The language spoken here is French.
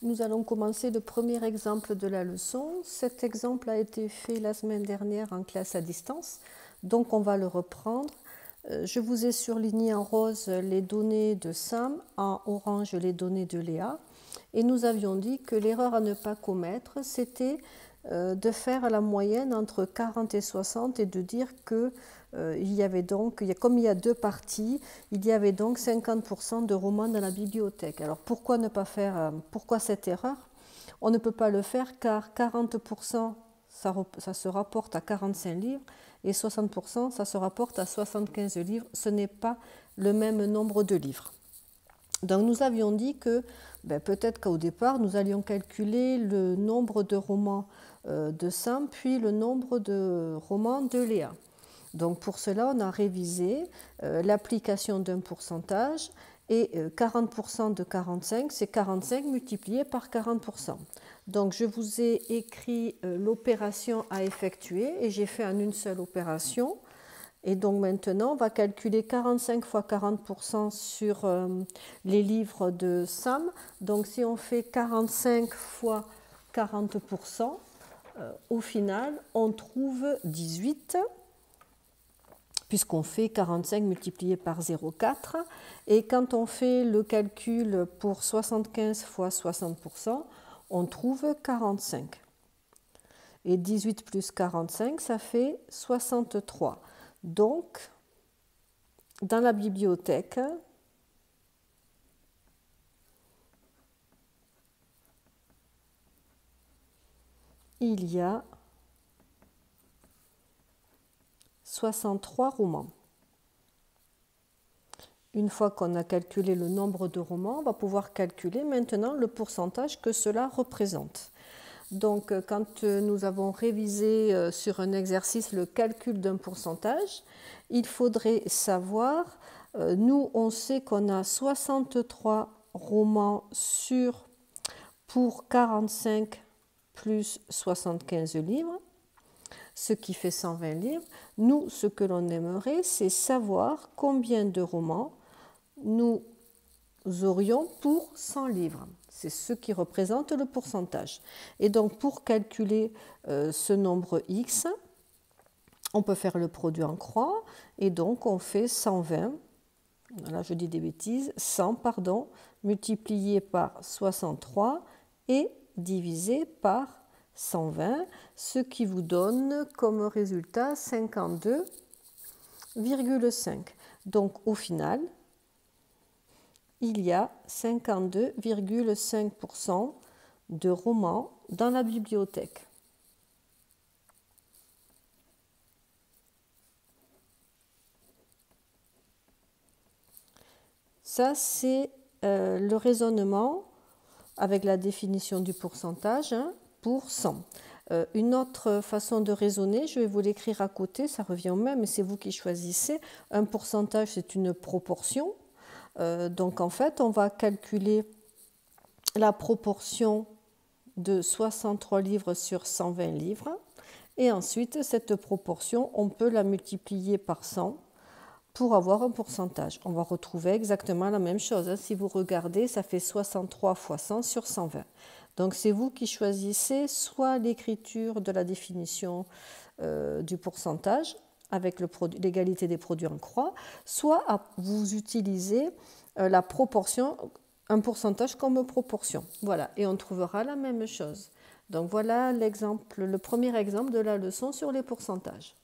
Nous allons commencer le premier exemple de la leçon. Cet exemple a été fait la semaine dernière en classe à distance, donc on va le reprendre. Je vous ai surligné en rose les données de Sam, en orange les données de Léa, et nous avions dit que l'erreur à ne pas commettre, c'était de faire la moyenne entre 40 et 60 et de dire que il y avait donc, comme il y a deux parties, il y avait donc 50% de romans dans la bibliothèque. Alors pourquoi ne pas faire, pourquoi cette erreur? On ne peut pas le faire car 40% ça se rapporte à 45 livres et 60% ça se rapporte à 75 livres. Ce n'est pas le même nombre de livres. Donc nous avions dit que peut-être qu'au départ nous allions calculer le nombre de romans de Sam puis le nombre de romans de Léa. Donc pour cela, on a révisé l'application d'un pourcentage et 40% de 45, c'est 45 multiplié par 40%. Donc je vous ai écrit l'opération à effectuer et j'ai fait en une seule opération. Et donc maintenant, on va calculer 45 fois 40% sur les livres de Sam. Donc si on fait 45 fois 40%, au final, on trouve 18, puisqu'on fait 45 multiplié par 0,4. Et quand on fait le calcul pour 75 fois 60%, on trouve 45. Et 18 plus 45, ça fait 63. Donc, dans la bibliothèque, il y a 63 romans. Une fois qu'on a calculé le nombre de romans, on va pouvoir calculer maintenant le pourcentage que cela représente. Donc, quand nous avons révisé sur un exercice le calcul d'un pourcentage, il faudrait savoir, nous on sait qu'on a 63 romans pour 45 plus 75 livres, ce qui fait 120 livres. Nous, ce que l'on aimerait, c'est savoir combien de romans nous aurions pour 100 livres. C'est ce qui représente le pourcentage. Et donc, pour calculer ce nombre X, on peut faire le produit en croix. Et donc, on fait 120, là je dis des bêtises, 100, pardon, multiplié par 63 et divisé par 120, ce qui vous donne comme résultat 52,5. Donc, au final, il y a 52,5% de romans dans la bibliothèque. Ça, c'est le raisonnement avec la définition du pourcentage pour 100. Une autre façon de raisonner, je vais vous l'écrire à côté, ça revient au même, mais c'est vous qui choisissez. Un pourcentage, c'est une proportion. Donc en fait, on va calculer la proportion de 63 livres sur 120 livres. Et ensuite, cette proportion, on peut la multiplier par 100 pour avoir un pourcentage. On va retrouver exactement la même chose. Si vous regardez, ça fait 63 fois 100 sur 120. Donc c'est vous qui choisissez soit l'écriture de la définition du pourcentage, avec l'égalité des produits en croix, soit vous utilisez la proportion, un pourcentage comme proportion. Voilà, et on trouvera la même chose. Donc voilà l'exemple, le premier exemple de la leçon sur les pourcentages.